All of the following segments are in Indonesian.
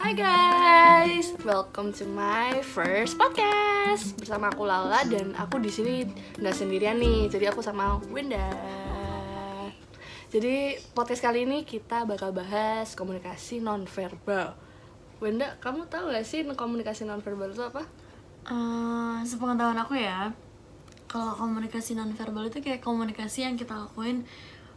Hai guys, welcome to my first podcast bersama aku Lala dan aku di sini nggak sendirian nih, jadi aku sama Winda. Jadi podcast kali ini kita bakal bahas komunikasi nonverbal. Winda, kamu tahu nggak sih komunikasi nonverbal itu apa? Sepengetahuan aku ya, kalau komunikasi nonverbal itu kayak komunikasi yang kita lakuin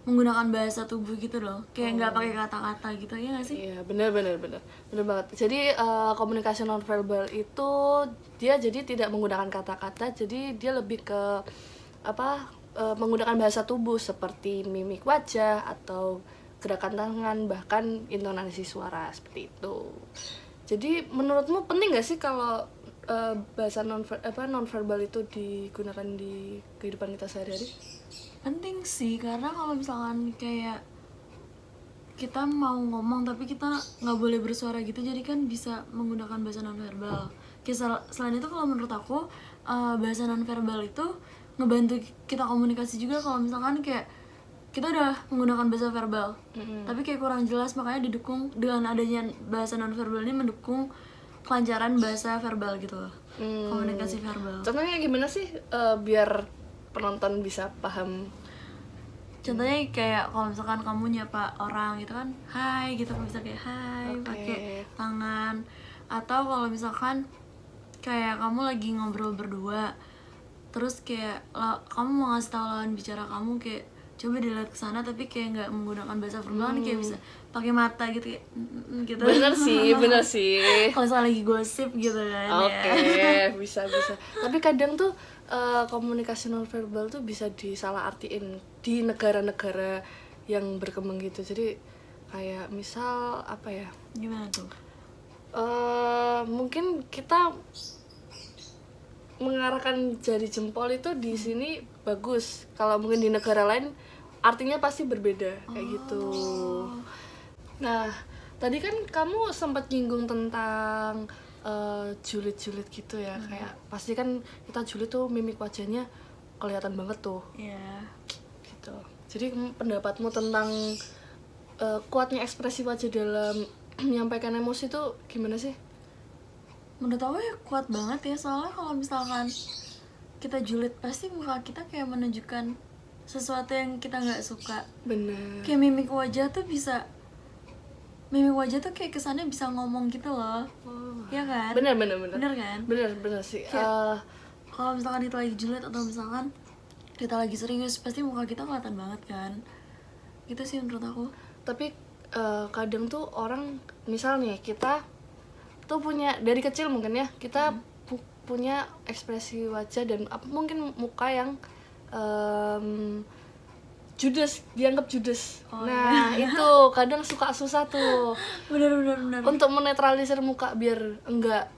menggunakan bahasa tubuh gitu loh, kayak nggak pakai kata-kata gitu, ya nggak sih? Iya, benar banget. Jadi komunikasi nonverbal itu dia jadi tidak menggunakan kata-kata, jadi dia lebih ke menggunakan bahasa tubuh seperti mimik wajah atau gerakan tangan, bahkan intonasi suara seperti itu. Jadi menurutmu penting nggak sih kalau bahasa nonverbal itu digunakan di kehidupan kita sehari-hari? Penting sih, karena kalau misalkan kayak kita mau ngomong tapi kita nggak boleh bersuara gitu, jadi kan bisa menggunakan bahasa nonverbal. Selain itu kalau menurut aku bahasa nonverbal itu ngebantu kita komunikasi juga. Kalau misalkan kayak kita udah menggunakan bahasa verbal tapi kayak kurang jelas, makanya didukung dengan adanya bahasa nonverbal ini, mendukung kelancaran bahasa verbal gitu loh. Komunikasi verbal. Contohnya gimana sih biar penonton bisa paham? Contohnya kayak kalau misalkan kamu nyapa orang gitu kan, hai gitu, kamu bisa kayak hai pakai tangan. Atau kalau misalkan kayak kamu lagi ngobrol berdua, terus kayak kamu mau ngasih tahu lawan bicara kamu kayak coba dilihat ke sana, tapi kayak nggak menggunakan bahasa verbal nih, kayak bisa pakai mata gitu kayak gitu. Bener sih. Kalau misalnya lagi gosip gitu kan. Oke, bisa. Tapi kadang tuh komunikasi nonverbal tuh bisa disalahartiin di negara-negara yang berkembang gitu. Jadi kayak misal apa ya? Gimana tuh? Mungkin kita mengarahkan jari jempol itu di sini bagus. Kalau mungkin di negara lain artinya pasti berbeda kayak gitu. Nah, tadi kan kamu sempat nyinggung tentang julid-julid gitu ya, kayak pasti kan kita julid tuh mimik wajahnya kelihatan banget tuh. Iya. Gitu. Jadi pendapatmu tentang kuatnya ekspresi wajah dalam menyampaikan emosi tuh gimana sih? Menurut aku ya kuat banget ya, soalnya kalau misalkan kita julid pasti muka kita kayak menunjukkan sesuatu yang kita nggak suka. Bener. Kayak mimik wajah tuh kayak kesannya bisa ngomong gitu loh. Iya kan? Bener kan? Bener sih. Kalau misalkan kita lagi julid atau misalkan kita lagi serius, pasti muka kita kelihatan banget kan. Gitu sih menurut aku. Tapi kadang tuh orang, misalnya kita tuh punya dari kecil mungkin ya, kita punya ekspresi wajah dan mungkin muka yang judes, dianggap judes. Itu kadang suka susah tuh. Bener. Untuk menetralisir muka biar enggak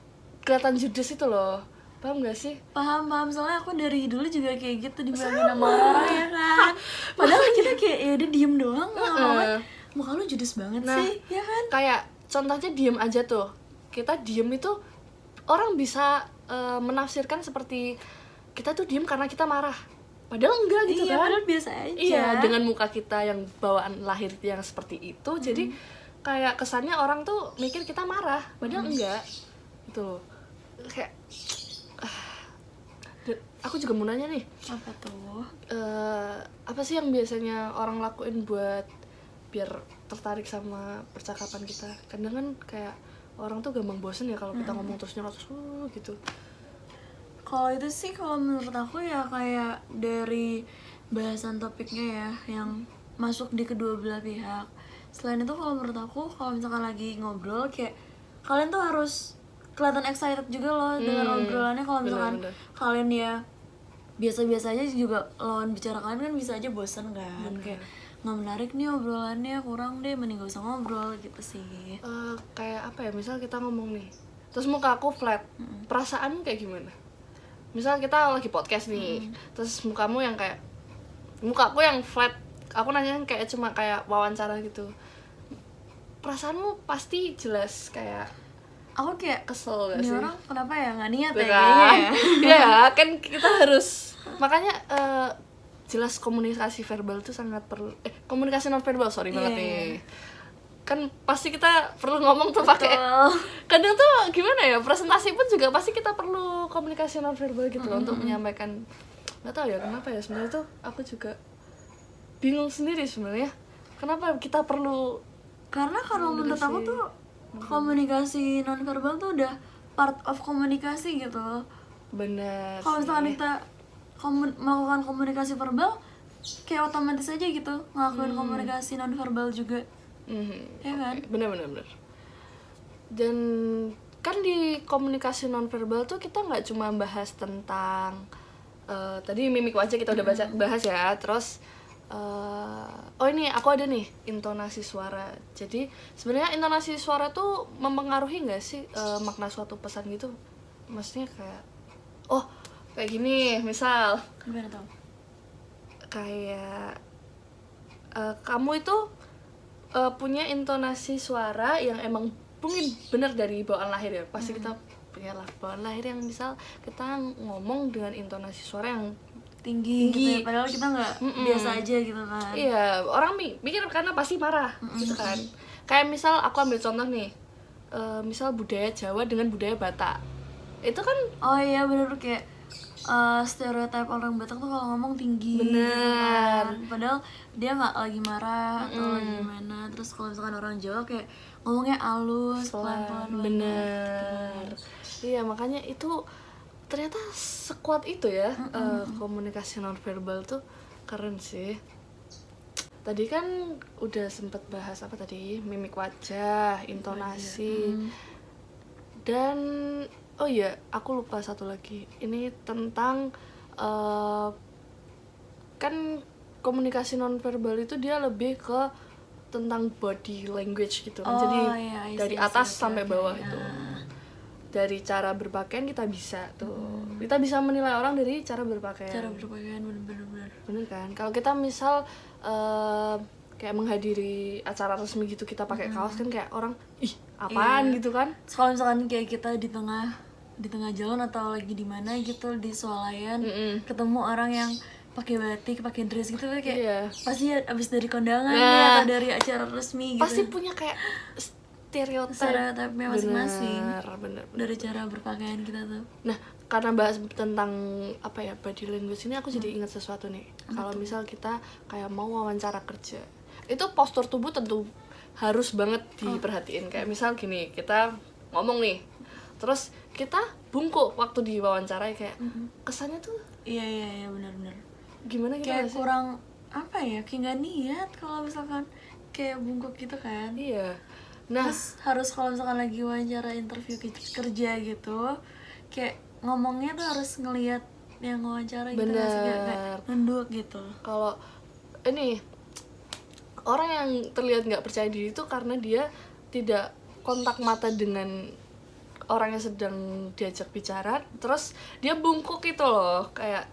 kelihatan judes itu loh. Paham gak sih? Paham, soalnya aku dari dulu juga kayak gitu, dibilangin sama orang ya kan. Padahal kita kayak ya udah diem doang, muka lu judes banget sih, ya kan? Kayak contohnya diem aja tuh. Kita diem itu orang bisa menafsirkan seperti kita tuh diem karena kita marah. Padahal enggak gitu kan? Padahal biasa aja. Iya, dengan muka kita yang bawaan lahir yang seperti itu, jadi kayak kesannya orang tuh mikir kita marah, padahal enggak. Gitu loh. Kayak aku juga mau nanya nih. Apa tuh? Apa sih yang biasanya orang lakuin buat biar tertarik sama percakapan kita? Kadang kan kayak orang tuh gampang bosen ya kalau kita ngomong terus nyerot gitu. Kalau itu sih, kalau menurut aku ya kayak dari bahasan topiknya ya, yang masuk di kedua belah pihak. Selain itu kalau menurut aku, kalau misalkan lagi ngobrol kayak kalian tuh harus kelihatan excited juga loh dengan obrolannya. Kalau misalkan kalian ya biasa-biasa aja juga, lawan bicara kalian kan bisa aja bosan kan. Kayak nggak menarik nih obrolannya, kurang deh, mending gak usah ngobrol gitu sih. Kayak apa ya, misal kita ngomong nih terus muka aku flat, perasaan kayak gimana? Misal kita lagi podcast nih, terus mukamu yang kayak, mukaku yang flat, aku nanya kayak cuma kayak wawancara gitu, perasaanmu pasti jelas kayak aku kayak kesel gak sih? Ini orang kenapa ya, nggak niat ya Kan? kayaknya ya. Iya kan, kita harus, makanya jelas komunikasi verbal itu sangat perlu, komunikasi non verbal banget nih. kan pasti kita perlu ngomong tuh pakai Betul. kadang tuh gimana ya, presentasi pun juga pasti kita perlu komunikasi nonverbal gitu loh untuk menyampaikan. Nggak tahu ya kenapa ya, sebenarnya tuh aku juga bingung sendiri sebenarnya kenapa kita perlu. Karena kalau menurut aku tuh komunikasi nonverbal tuh udah part of komunikasi gitu. Bener Kalau misalkan sih. kita melakukan komunikasi verbal, kayak otomatis aja gitu ngelakuin komunikasi nonverbal juga, ya kan? Bener. Dan kan di komunikasi nonverbal tuh kita nggak cuma bahas tentang tadi mimik wajah kita udah bahas ya, terus oh ini aku ada nih intonasi suara. Jadi sebenarnya intonasi suara tuh mempengaruhi nggak sih makna suatu pesan gitu? Maksudnya kayak oh kayak gini, misal Gimana tau? kayak kamu itu punya intonasi suara yang emang mungkin benar dari bawaan lahir ya. Pasti kita punya lah bawaan lahir yang misal kita ngomong dengan intonasi suara yang Tinggi gitu ya, padahal kita nggak biasa aja gitu kan. iya, orang mikir karena pasti marah gitu kan. Kayak misal aku ambil contoh nih, misal budaya Jawa dengan budaya Batak, itu kan Oh iya bener, kayak stereotip orang Batak tuh kalau ngomong tinggi gitu bener. kan. Padahal dia nggak lagi marah atau lagi gimana. Terus kalau misalkan orang Jawa kayak ngomongnya halus, pelan-pelan banget. Bener. Iya, makanya itu ternyata sekuat itu ya komunikasi nonverbal tuh, keren sih. Tadi kan udah sempet bahas apa tadi, mimik wajah, intonasi, dan oh iya aku lupa satu lagi, ini tentang kan komunikasi nonverbal itu dia lebih ke tentang body language gitu kan. Jadi iya, dari atas sampai bawah itu, dari cara berpakaian kita bisa tuh kita bisa menilai orang dari cara berpakaian. Cara berpakaian bener-bener. Bener kan, kalau kita misal kayak menghadiri acara resmi gitu kita pakai kaos kan kayak orang ih apaan gitu kan. Terus kalau misalkan kayak kita di tengah jalan atau lagi di mana gitu di swalayan, ketemu orang yang pakai batik, pakai dress gitu kayak Iya. pasti abis dari kondangan ya, atau dari acara resmi gitu. Pasti punya kayak stereotipnya masing-masing bener. dari cara berpakaian kita tuh. Nah, karena bahas tentang apa ya body language ini, aku jadi ingat sesuatu nih. Kalau misal kita kayak mau wawancara kerja, itu postur tubuh tentu harus banget diperhatiin. Kayak misal gini, kita ngomong nih, terus kita bungkuk waktu diwawancara, kayak kesannya tuh Iya benar-benar. gimana gitu Kayak nggak sih? kurang apa ya, kayak nggak niat kalau misalkan kayak bungkuk gitu kan. Iya. Nah, Terus harus kalau misalkan lagi wawancara interview kerja gitu, kayak ngomongnya tuh harus ngelihat yang wawancara gitu, nggak sih? Kayak nunduk gitu. kalau ini orang yang terlihat nggak percaya diri itu karena dia tidak kontak mata dengan orang yang sedang diajak bicara, terus dia bungkuk itu loh, kayak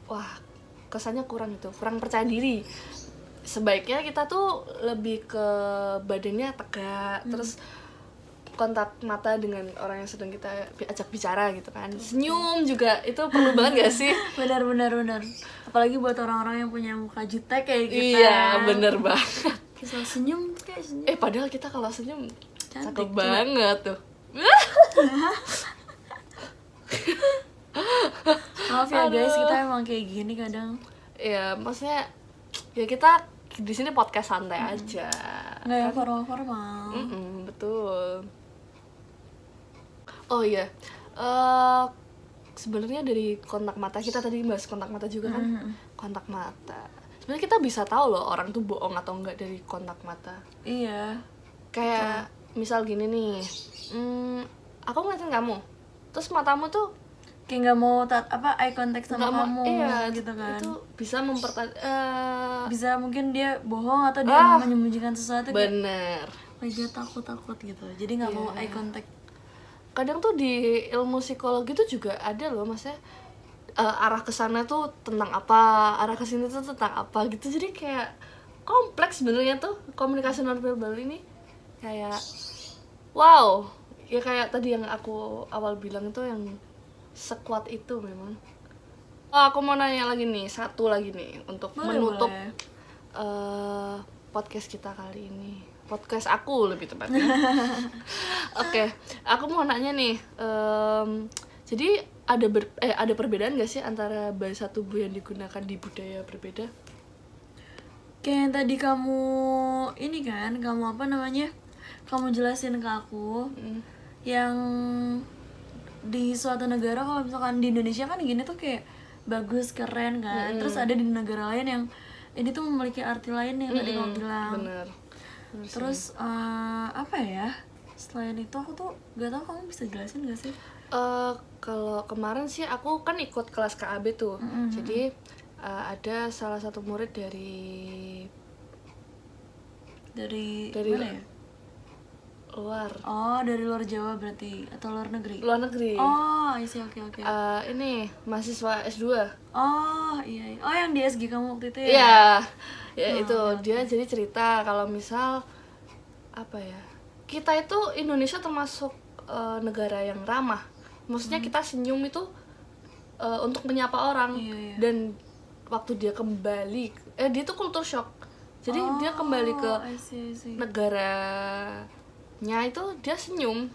wah kesannya kurang percaya diri. Sebaiknya kita tuh lebih ke badannya tegak, terus kontak mata dengan orang yang sedang kita ajak bicara gitu kan. Senyum juga itu perlu banget gak sih? Benar. Apalagi buat orang-orang yang punya muka jutek kayak kita. Iya, bener banget. Kisah senyum kayak senyum. Padahal kita kalau senyum Cantik, cakep banget tuh. Maaf ya guys, kita emang kayak gini kadang. Ya, maksudnya ya kita di sini podcast santai aja. Nggak yang formal. Betul. Oh iya, sebenarnya dari kontak mata, kita tadi bahas kontak mata juga kan. Kontak mata, sebenarnya kita bisa tahu loh orang tuh bohong atau enggak dari kontak mata. Iya. Kayak misal gini nih, aku ngeliatin kamu, terus matamu tuh Kayak nggak mau eye contact sama nggak mau, kamu iya, gitu kan. itu bisa Bisa mungkin dia bohong atau dia menyembunyikan sesuatu, kayak bener. dia takut gitu. Jadi nggak mau eye contact. Kadang tuh di ilmu psikologi tuh juga ada loh, maksudnya arah ke sana tuh tentang apa, arah ke sini tuh tentang apa gitu. Jadi kayak kompleks sebenarnya tuh komunikasi nonverbal ini. Kayak wow, ya kayak tadi yang aku awal bilang itu yang sekuat itu memang. Aku mau nanya lagi nih, satu lagi nih untuk menutup podcast kita kali ini. podcast aku lebih tepatnya. Oke, aku mau nanya nih, jadi ada perbedaan gak sih antara bahasa tubuh yang digunakan di budaya berbeda? Kayak yang tadi kamu ini kan, kamu apa namanya, kamu jelasin ke aku yang di suatu negara, kalau misalkan di Indonesia kan gini tuh kayak bagus, keren kan, terus ada di negara lain yang ini tuh memiliki arti lain yang tadi kamu bilang. Bener. Terus apa ya, selain itu aku tuh gak tau, kamu bisa jelasin gak sih? Kalau kemarin sih aku kan ikut kelas KAB tuh, jadi ada salah satu murid dari mana ya? luar Oh, dari luar Jawa berarti, atau luar negeri? luar negeri. Oh, isi, oke. Ini mahasiswa S2. Oh, iya. Oh, yang di SG kamu waktu itu ya? Iya, ya itu dia jadi cerita kalau misal apa ya, kita itu Indonesia termasuk negara yang ramah. Maksudnya kita senyum itu untuk menyapa orang. Iya. Dan waktu dia kembali, dia tuh culture shock. Jadi dia kembali ke I see. negaranya itu dia senyum.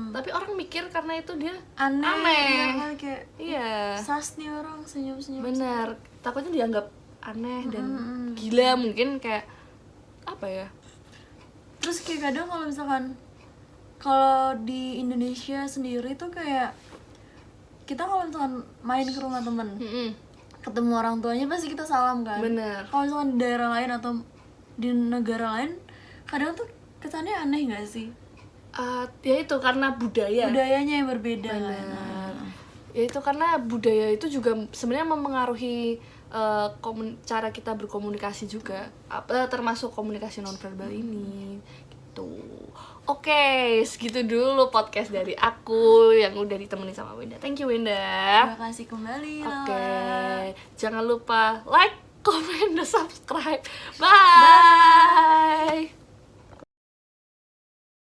Tapi orang mikir karena itu dia Aneh. aneh. Kan, kayak Iya. sas nih orang senyum-senyum. Bener, takutnya dianggap aneh dan gila, mungkin kayak apa ya. Terus kayak kadang kalau misalkan kalau di Indonesia sendiri tuh kayak kita kalau misalkan main ke rumah temen, ketemu orang tuanya pasti kita salam kan. Bener. Kalau misalkan di daerah lain atau di negara lain kadang tuh kesannya aneh nggak sih? Ya itu karena Budayanya yang berbeda. Bener. Ya itu karena budaya itu juga sebenarnya mempengaruhi cara kita berkomunikasi juga, termasuk komunikasi nonverbal ini gitu. Oke, segitu dulu podcast dari aku yang udah ditemenin sama Winda. Thank you Winda. Terima kasih kembali. Oke, jangan lupa like, comment, dan subscribe. Bye.